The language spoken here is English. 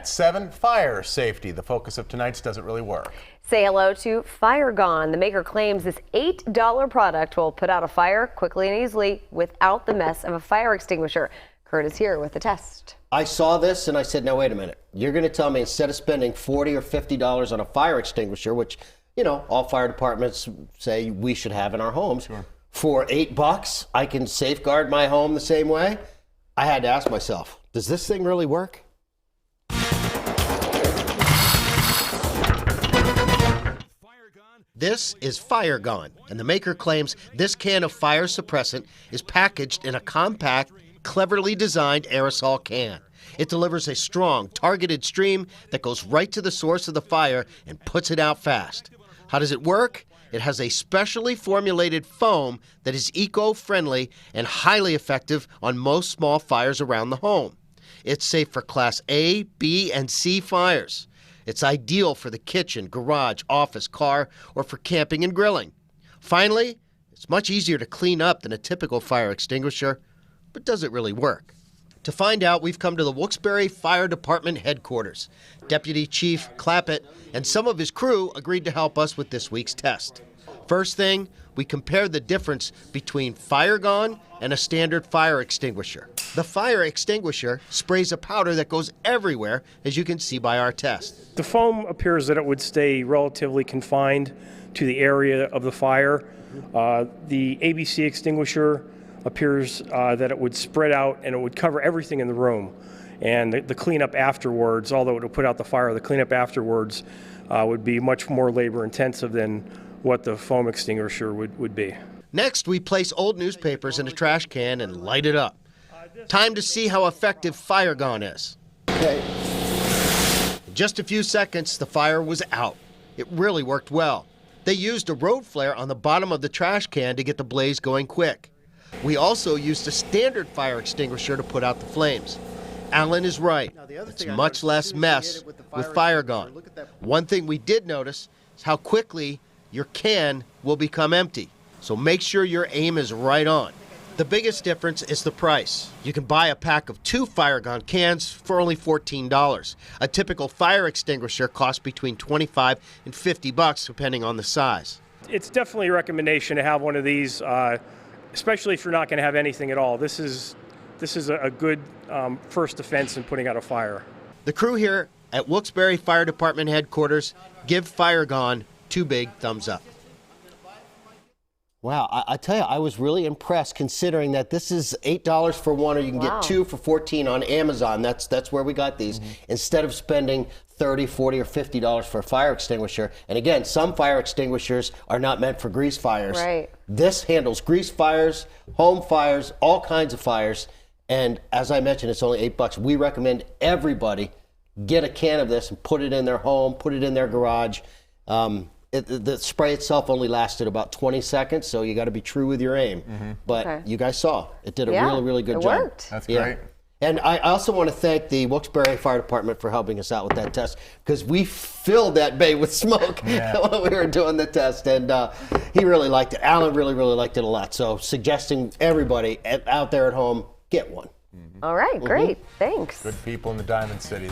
At 7, fire safety. The focus of tonight's Does It Really Work? Say hello to Fire Gone. The maker claims this $8 product will put out a fire quickly and easily without the mess of a fire extinguisher. Kurt is here with the test. I saw this and I said, now wait a minute. You're going to tell me instead of spending $40 or $50 on a fire extinguisher, which, you know, all fire departments say we should have in our homes, for $8, I can safeguard my home the same way? I had to ask myself, does this thing really work? This is Fire Gone, and the maker claims this can of fire suppressant is packaged in a compact, cleverly designed aerosol can. It delivers a strong, targeted stream that goes right to the source of the fire and puts it out fast. How does it work? It has a specially formulated foam that is eco-friendly and highly effective on most small fires around the home. It's safe for Class A, B, and C fires. It's ideal for the kitchen, garage, office, car, or for camping and grilling. Finally, it's much easier to clean up than a typical fire extinguisher, but does it really work? To find out, we've come to the Wilkes-Barre Fire Department headquarters. Deputy Chief Clappett and some of his crew agreed to help us with this week's test. First thing, we compared the difference between Fire Gone and a standard fire extinguisher. The fire extinguisher sprays a powder that goes everywhere, as you can see by our test. The foam appears that it would stay relatively confined to the area of the fire. The ABC extinguisher appears that it would spread out and it would cover everything in the room. And the cleanup afterwards, although it would put out the fire, the cleanup afterwards would be much more labor intensive than what the foam extinguisher would be. Next, we place old newspapers in a trash can and light it up. Time to see how effective Fire Gone is. Okay. In just a few seconds, the fire was out. It really worked well. They used a road flare on the bottom of the trash can to get the blaze going quick. We also used a standard fire extinguisher to put out the flames. Alan is right. It's much less mess with Fire Gone. One thing we did notice is how quickly your can will become empty. So make sure your aim is right on. The biggest difference is the price. You can buy a pack of 2 Fire Gone cans for only $14. A typical fire extinguisher costs between $25 and $50 depending on the size. It's definitely a recommendation to have one of these, especially if you're not going to have anything at all. This is a good first defense in putting out a fire. The crew here at Wilkes-Barre Fire Department headquarters give Fire Gone 2 big thumbs up. Wow, I tell you, I was really impressed considering that this is $8 for one, or you can get 2 for $14 on Amazon. That's where we got these. Instead of spending $30, $40, or $50 for a fire extinguisher. And again, some fire extinguishers are not meant for grease fires. Right. This handles grease fires, home fires, all kinds of fires. And as I mentioned, it's only $8. We recommend everybody get a can of this and put it in their home, put it in their garage. The spray itself only lasted about 20 seconds, so you got to be true with your aim. But you guys saw, it did a really, really good job. It worked. That's great. And I also want to thank the Wilkes-Barre Fire Department for helping us out with that test, because we filled that bay with smoke when we were doing the test, and he really liked it. Alan really, really liked it a lot. So suggesting everybody out there at home, get one. All right, great. Thanks. Good people in the Diamond City.